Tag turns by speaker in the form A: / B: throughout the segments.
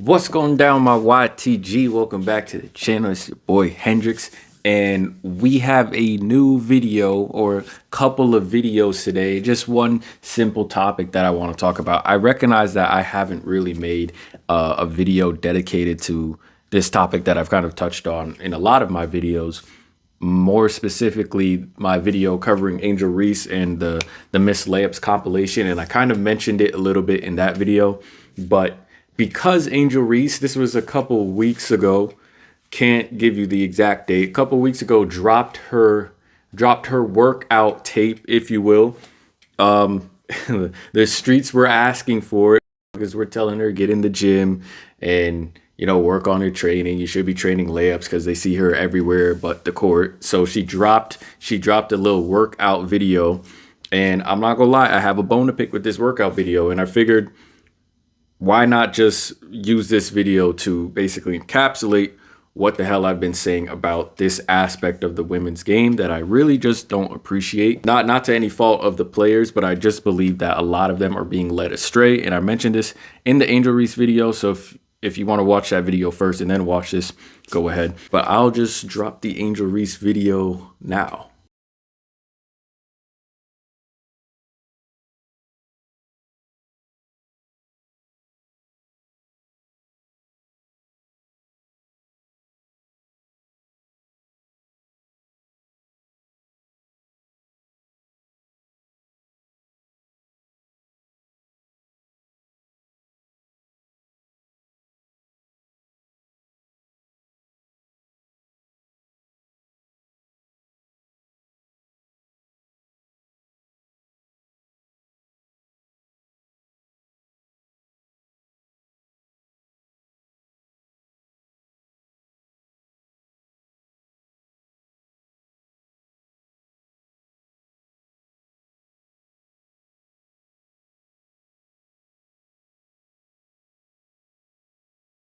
A: What's going down, my YTG? Welcome back to the channel. It's your boy Hendrix, and we have a new video or couple of videos today. Just one simple topic that I want to talk about. I recognize that I haven't really made a video dedicated to this topic that I've kind of touched on in a lot of my videos. More specifically, my video covering Angel Reese and the missed layups compilation, and I kind of mentioned it a little bit in that video, but because Angel Reese, this was a couple weeks ago, can't give you the exact date, a couple weeks ago, dropped her workout tape, if you will. The streets were asking for it because we're telling her get in the gym and work on her training. You should be training layups because they see her everywhere but the court. So she dropped a little workout video, and I'm not gonna lie, I have a bone to pick with this workout video, and I figured, why not just use this video to basically encapsulate what the hell I've been saying about this aspect of the women's game that I really just don't appreciate. Not to any fault of the players, but I just believe that a lot of them are being led astray. And I mentioned this in the Angel Reese video. So if you want to watch that video first and then watch this, go ahead. But I'll just drop the Angel Reese video now.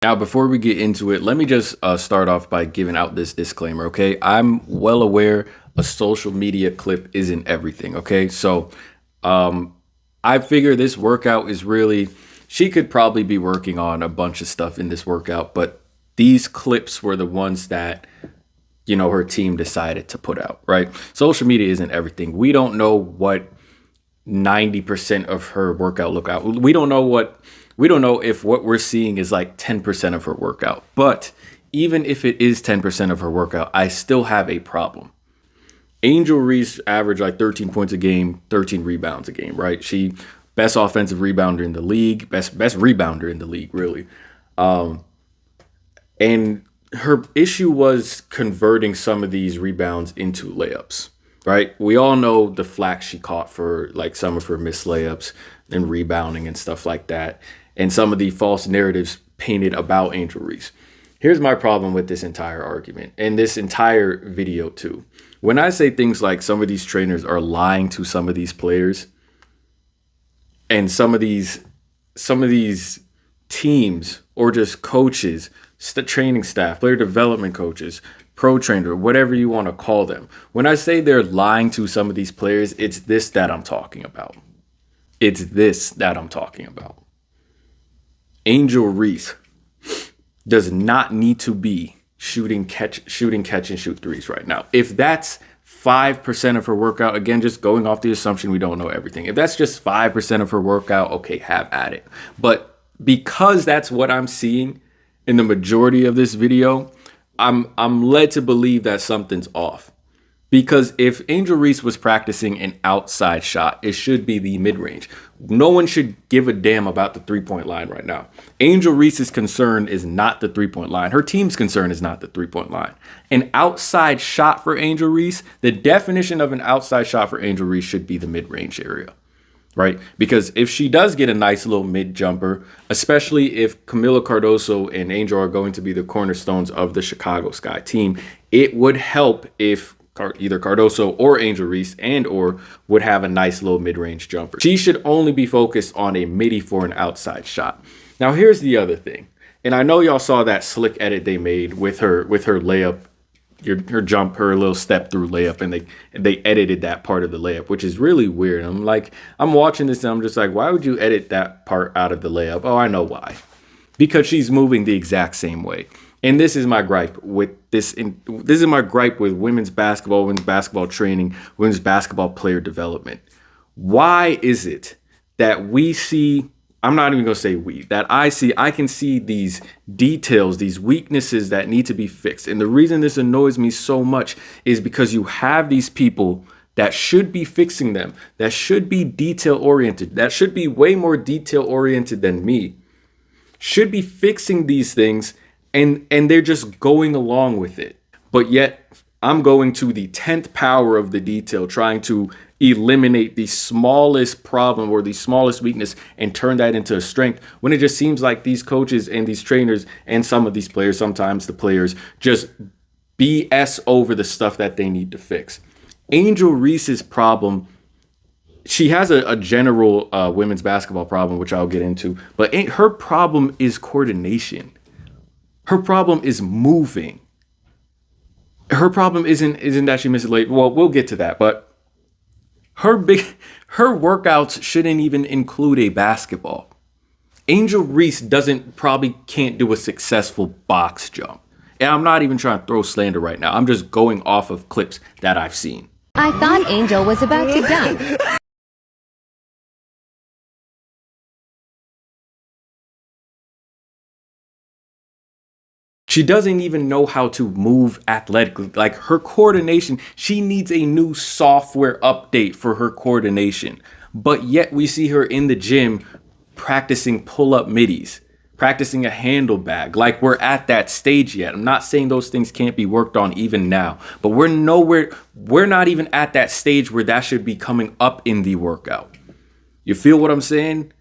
A: Now, before we get into it, let me just start off by giving out this disclaimer, okay? I'm well aware a social media clip isn't everything, okay? So I figure this workout is really, she could probably be working on a bunch of stuff in this workout, but these clips were the ones that, her team decided to put out, right? Social media isn't everything. We don't know what 90% of her workout look out. We don't know if what we're seeing is like 10% of her workout. But even if it is 10% of her workout, I still have a problem. Angel Reese averaged like 13 points a game, 13 rebounds a game, right? She best offensive rebounder in the league, best rebounder in the league, really. And her issue was converting some of these rebounds into layups, right? We all know the flack she caught for like some of her missed layups and rebounding and stuff like that, and some of the false narratives painted about Angel Reese. Here's my problem with this entire argument and this entire video too. When I say things like some of these trainers are lying to some of these players, and some of these teams or just coaches, training staff, player development coaches, pro trainer, whatever you want to call them. When I say they're lying to some of these players, it's this that I'm talking about. It's this that I'm talking about. Angel Reese does not need to be shooting, catch, and shoot threes right now. If that's 5% of her workout, again, just going off the assumption we don't know everything. If that's just 5% of her workout, okay, have at it. But because that's what I'm seeing in the majority of this video, I'm led to believe that something's off. Because if Angel Reese was practicing an outside shot, it should be the mid-range. No one should give a damn about the three-point line right now. Angel Reese's concern is not the three-point line. Her team's concern is not the three-point line. An outside shot for Angel Reese, the definition of an outside shot for Angel Reese should be the mid-range area, right? Because if she does get a nice little mid-jumper, especially if Camila Cardoso and Angel are going to be the cornerstones of the Chicago Sky team, it would help if either Cardoso or Angel Reese or would have a nice little mid-range jumper. She should only be focused on a midi for an outside shot. Now, here's the other thing. And I know y'all saw that slick edit they made with her layup, her little step through layup, and they edited that part of the layup, which is really weird. I'm watching this and I'm just like, why would you edit that part out of the layup? Oh, I know why. because she's moving the exact same way. And this is my gripe with this. This is my gripe with women's basketball training, women's basketball player development. Why is it that we see, I'm not even going to say we, that I can see these details, these weaknesses that need to be fixed. And the reason this annoys me so much is because you have these people that should be fixing them, that should be detail oriented, that should be way more detail oriented than me, should be fixing these things, and they're just going along with it. But yet I'm going to the 10th power of the detail, trying to eliminate the smallest problem or the smallest weakness and turn that into a strength, when it just seems like these coaches and these trainers and some of these players, sometimes the players, just BS over the stuff that they need to fix. Angel Reese's problem, she has a general women's basketball problem, which I'll get into, but her problem is coordination. Her problem is moving. Her problem isn't that she misses late. Well, we'll get to that, but her workouts shouldn't even include a basketball. Angel Reese probably can't do a successful box jump. And I'm not even trying to throw slander right now. I'm just going off of clips that I've seen.
B: I thought Angel was about to dunk.
A: She doesn't even know how to move athletically. Like, her coordination, she needs a new software update for her coordination. But yet we see her in the gym practicing pull-up middies, practicing a handle bag. Like, we're at that stage yet. I'm not saying those things can't be worked on even now, but we're not even at that stage where that should be coming up in the workout. You feel what I'm saying?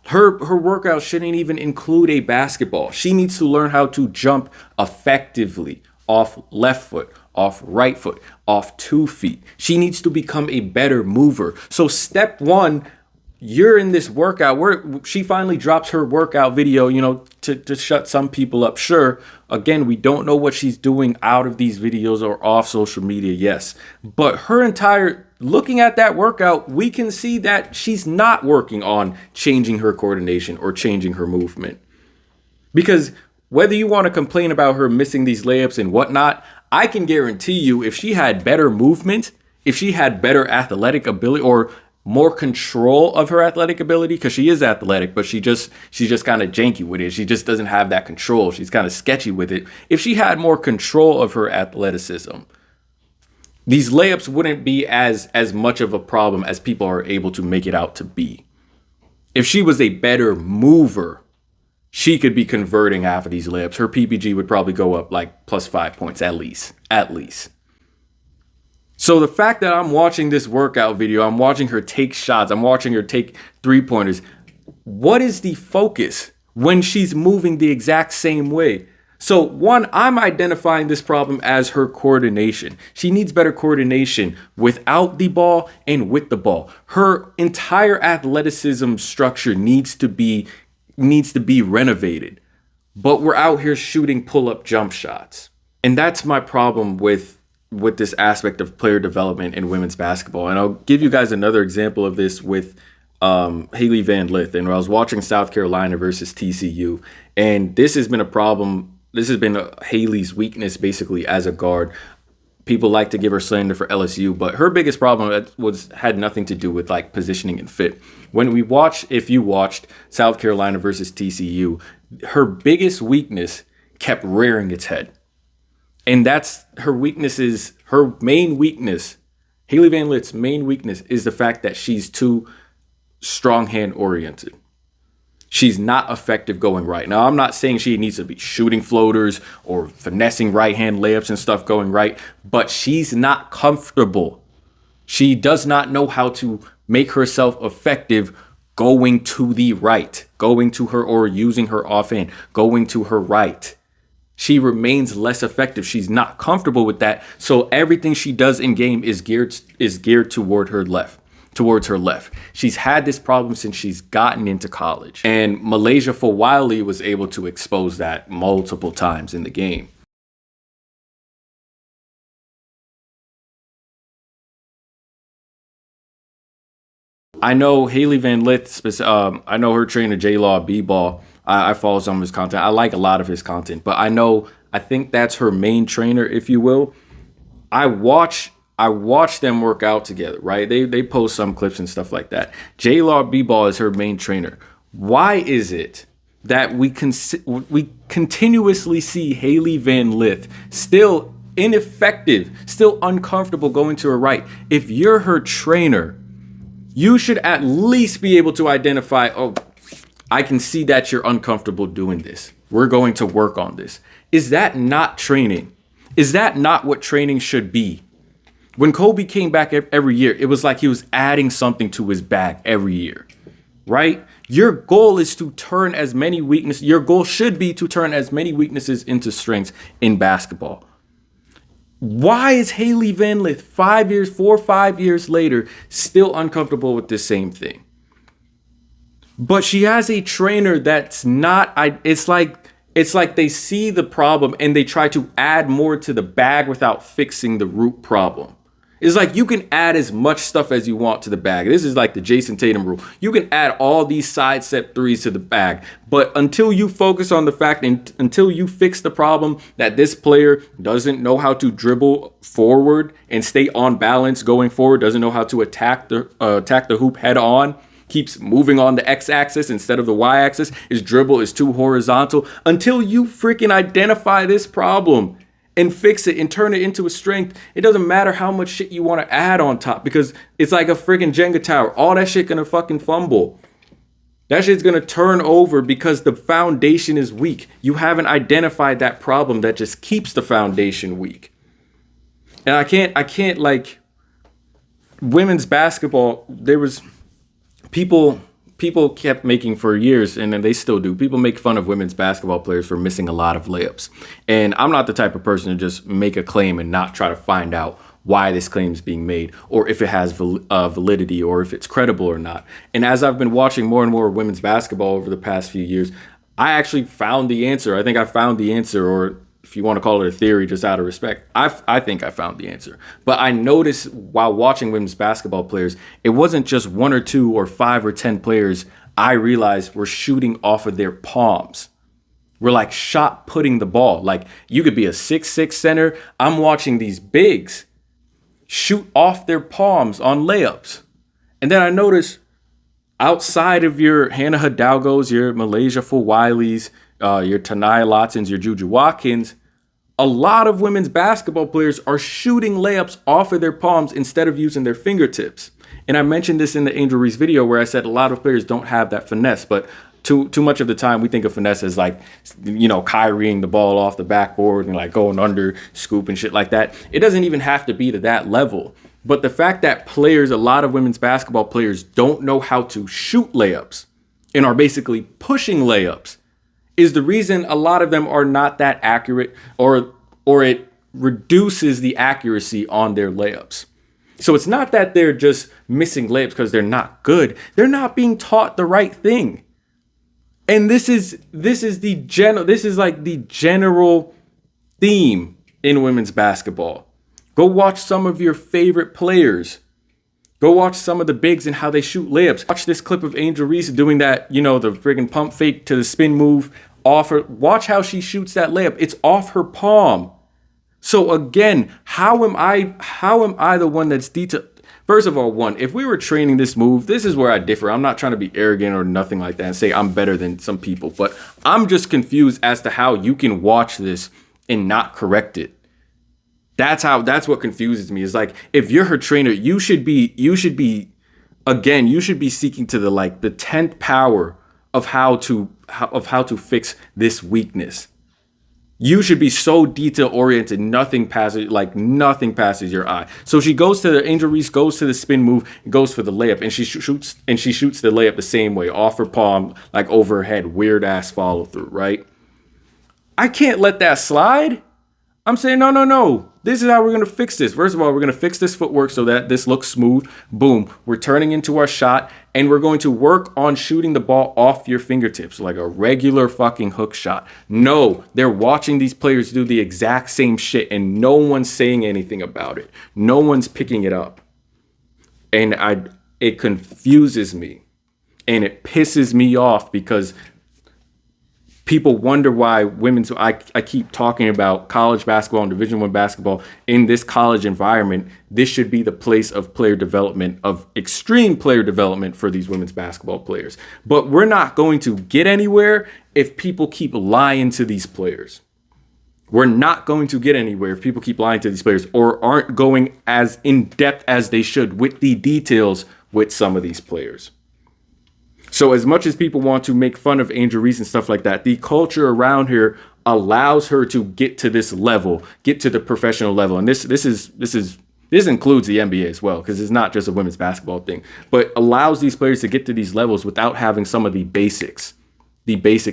A: Her workout shouldn't even include a basketball. She needs to learn how to jump effectively off left foot, off right foot, off 2 feet. She needs to become a better mover. So step one, you're in this workout where she finally drops her workout video, to shut some people up. Sure, again, we don't know what she's doing out of these videos or off social media, yes. But looking at that workout, we can see that she's not working on changing her coordination or changing her movement. Because whether you want to complain about her missing these layups and whatnot, I can guarantee you if she had better movement, if she had better athletic ability or more control of her athletic ability, because she is athletic, but she's just kind of janky with it. She just doesn't have that control. She's kind of sketchy with it. If she had more control of her athleticism, these layups wouldn't be as much of a problem as people are able to make it out to be. If she was a better mover, she could be converting half of these layups. Her PPG would probably go up like +5 points at least. So the fact that I'm watching this workout video, I'm watching her take shots, I'm watching her take 3-pointers, what is the focus when she's moving the exact same way? So one, I'm identifying this problem as her coordination. She needs better coordination without the ball and with the ball. Her entire athleticism structure needs to be renovated. But we're out here shooting pull-up jump shots. And that's my problem with this aspect of player development in women's basketball. And I'll give you guys another example of this with Haley Van Lith. And I was watching South Carolina versus TCU. And this has been a problem. This has been Haley's weakness basically as a guard. People like to give her slander for LSU, but her biggest problem had nothing to do with like positioning and fit. If you watched South Carolina versus TCU, her biggest weakness kept rearing its head. And that's her main weakness. Haley Van Lith's main weakness is the fact that she's too strong hand oriented. She's not effective going right. Now, I'm not saying she needs to be shooting floaters or finessing right hand layups and stuff going right, but she's not comfortable. She does not know how to make herself effective going to the right, going to her or using her offhand, going to her right. She remains less effective. She's not comfortable with that. So everything she does in game is geared towards her left. She's had this problem since she's gotten into college. And Malaysia for Wiley was able to expose that multiple times in the game. I know Haley Van Lith, I know her trainer J-Law B-Ball I follow some of his content. I like a lot of his content, but I think that's her main trainer, if you will. I watch them work out together, right? They post some clips and stuff like that. J-Law B-Ball is her main trainer. Why is it that we continuously see Haley Van Lith still ineffective, still uncomfortable going to her right? If you're her trainer, you should at least be able to identify, oh, I can see that you're uncomfortable doing this. We're going to work on this. Is that not training? Is that not what training should be? When Kobe came back every year, it was like he was adding something to his bag every year, right? Your goal is to turn as many weaknesses. Your goal should be to turn as many weaknesses into strengths in basketball. Why is Haley Van Lith 4 or 5 years later still uncomfortable with the same thing? But she has a trainer that's not. It's like they see the problem and they try to add more to the bag without fixing the root problem. It's like you can add as much stuff as you want to the bag. This is like the Jason Tatum rule. You can add all these side step threes to the bag, but until you focus on the fact and until you fix the problem that this player doesn't know how to dribble forward and stay on balance going forward, doesn't know how to attack the hoop head on, keeps moving on the x-axis instead of the y-axis, his dribble is too horizontal, until you freaking identify this problem and fix it and turn it into a strength, it doesn't matter how much shit you want to add on top, because it's like a freaking Jenga tower. All that shit gonna fucking fumble. That shit's gonna turn over because the foundation is weak. You haven't identified that problem that just keeps the foundation weak. And I can't like women's basketball, there was people kept making for years, and then they still do. People make fun of women's basketball players for missing a lot of layups. And I'm not the type of person to just make a claim and not try to find out why this claim is being made, or if it has validity, or if it's credible or not. And as I've been watching more and more women's basketball over the past few years, I actually found the answer. I think I found the answer, or if you want to call it a theory, just out of respect, I think I found the answer. But I noticed while watching women's basketball players, it wasn't just 1 or 2 or 5 or 10 players I realized were shooting off of their palms. We're like shot putting the ball. Like you could be a 6'6" center. I'm watching these bigs shoot off their palms on layups. And then I noticed outside of your Hannah Hidalgos, your Malaysia Fulwileys, your Tanaya Lotsons, your Juju Watkins, a lot of women's basketball players are shooting layups off of their palms instead of using their fingertips. And I mentioned this in the Angel Reese video where I said a lot of players don't have that finesse, but too much of the time we think of finesse as like, you know, Kyrieing the ball off the backboard and like going under, scoop and shit like that. It doesn't even have to be to that level. But the fact that players, a lot of women's basketball players don't know how to shoot layups and are basically pushing layups is the reason a lot of them are not that accurate, or it reduces the accuracy on their layups. So it's not that they're just missing layups because they're not good. They're not being taught the right thing. And this is like the general theme in women's basketball. Go watch some of your favorite players. Go watch some of the bigs and how they shoot layups. Watch this clip of Angel Reese doing that, you know, the friggin' pump fake to the spin move off her. Watch how she shoots that layup. It's off her palm. So again, how am I the one that's detailed? First of all, if we were training this move, this is where I differ. I'm not trying to be arrogant or nothing like that and say I'm better than some people, but I'm just confused as to how you can watch this and not correct it. That's what confuses me. Is like, if you're her trainer, you should be seeking to the 10th power of how to fix this weakness. You should be so detail oriented, nothing passes your eye. So Angel Reese goes to the spin move, goes for the layup, and she shoots the layup the same way, off her palm, like over her head, weird ass follow through, right? I can't let that slide. I'm saying, no. This is how we're going to fix this. First of all, we're going to fix this footwork so that this looks smooth. Boom. We're turning into our shot, and we're going to work on shooting the ball off your fingertips like a regular fucking hook shot. No, they're watching these players do the exact same shit, and no one's saying anything about it. No one's picking it up. And it confuses me, and it pisses me off because People wonder why I keep talking about college basketball and Division I basketball in this college environment. This should be the place of player development, of extreme player development for these women's basketball players. But we're not going to get anywhere if people keep lying to these players. We're not going to get anywhere if people keep lying to these players or aren't going as in depth as they should with the details with some of these players. So as much as people want to make fun of Angel Reese and stuff like that, the culture around here allows her to get to this level, get to the professional level. And this includes the NBA as well, because it's not just a women's basketball thing, but allows these players to get to these levels without having some of the basic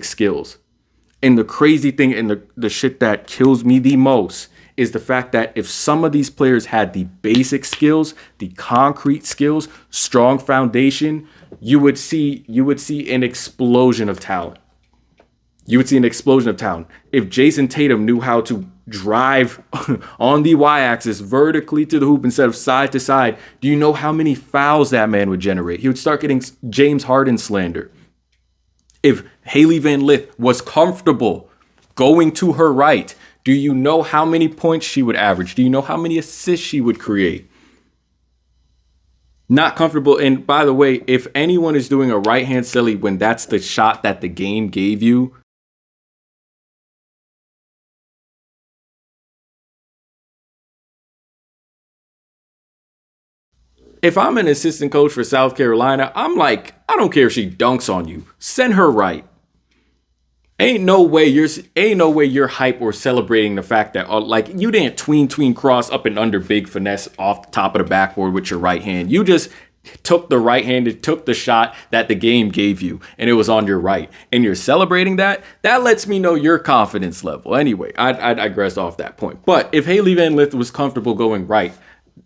A: skills. And the crazy thing and the shit that kills me the most is the fact that if some of these players had the basic skills, the concrete skills, strong foundation, you would see an explosion of talent. You would see an explosion of talent. If Jason Tatum knew how to drive on the y-axis vertically to the hoop instead of side to side, do you know how many fouls that man would generate? He would start getting James Harden slander. If Hailey Van Lith was comfortable going to her right, do you know how many points she would average? Do you know how many assists she would create? Not comfortable. And by the way, if anyone is doing a right hand silly when that's the shot that the game gave you, if I'm an assistant coach for South Carolina, I'm like, I don't care if she dunks on you. Send her right. Ain't no way you're hype or celebrating the fact that like you didn't tween cross up and under big finesse off the top of the backboard with your right hand. You just took the right hand and took the shot that the game gave you and it was on your right. And you're celebrating that. That lets me know your confidence level. Anyway, I digress off that point. But if Hailey Van Lith was comfortable going right,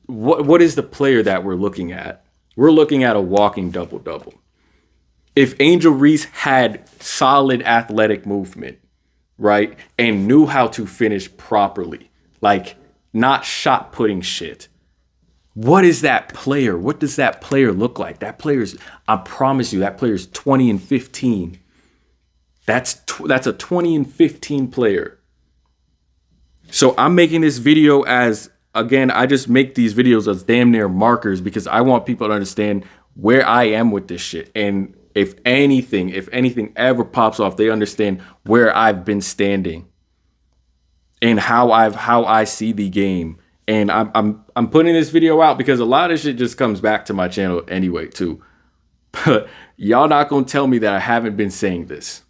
A: what is the player that we're looking at? We're looking at a walking double-double. If Angel Reese had solid athletic movement, right, and knew how to finish properly, like not shot putting shit, what is that player? What does that player look like? That player's, I promise you, that player's 20 and 15. That's a 20 and 15 player. So I'm making this video as, again, I just make these videos as damn near markers because I want people to understand where I am with this shit. And if anything ever pops off, they understand where I've been standing and how I see the game. And I'm putting this video out because a lot of shit just comes back to my channel anyway too. But y'all not gonna tell me that I haven't been saying this.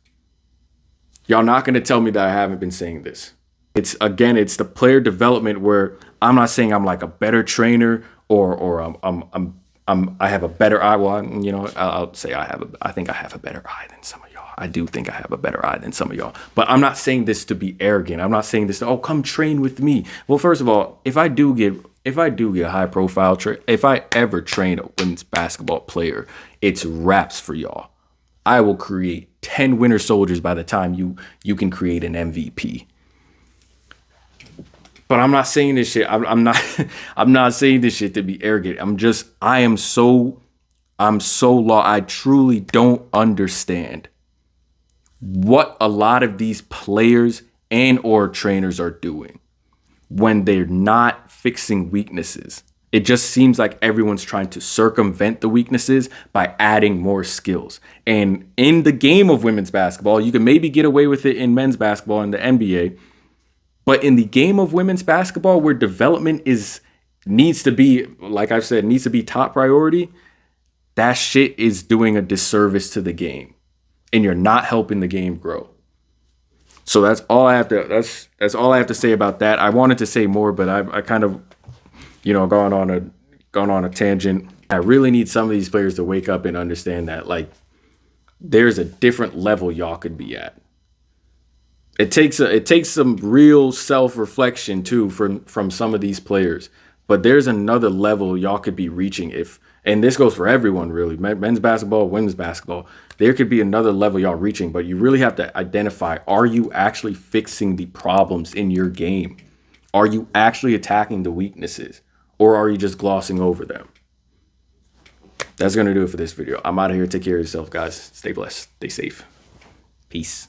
A: Y'all not gonna tell me that I haven't been saying this. It's the player development where I'm not saying I'm like a better trainer or I have a better eye. Well, you know, I'll say I think I have a better eye than some of y'all. I do think I have a better eye than some of y'all. But I'm not saying this to be arrogant. I'm not saying this to, come train with me. Well, first of all, if I do get a high profile if I ever train a women's basketball player, it's raps for y'all. I will create 10 winter soldiers by the time you can create an MVP. But I'm not saying this shit. I'm not saying this shit to be arrogant. I truly don't understand what a lot of these players and or trainers are doing when they're not fixing weaknesses. It just seems like everyone's trying to circumvent the weaknesses by adding more skills. And in the game of women's basketball, you can maybe get away with it in men's basketball in the NBA. But in the game of women's basketball, where development needs to be, like I've said, needs to be top priority, that shit is doing a disservice to the game. And you're not helping the game grow. So that's all I have to say about that. I wanted to say more, but I kind of, gone on a tangent. I really need some of these players to wake up and understand that, like, there's a different level y'all could be at. It takes some real self-reflection too from some of these players, but there's another level y'all could be reaching and this goes for everyone really, men's basketball, women's basketball. There could be another level y'all reaching, but you really have to identify, are you actually fixing the problems in your game? Are you actually attacking the weaknesses, or are you just glossing over them? That's going to do it for this video. I'm out of here. Take care of yourself, guys. Stay blessed. Stay safe. Peace.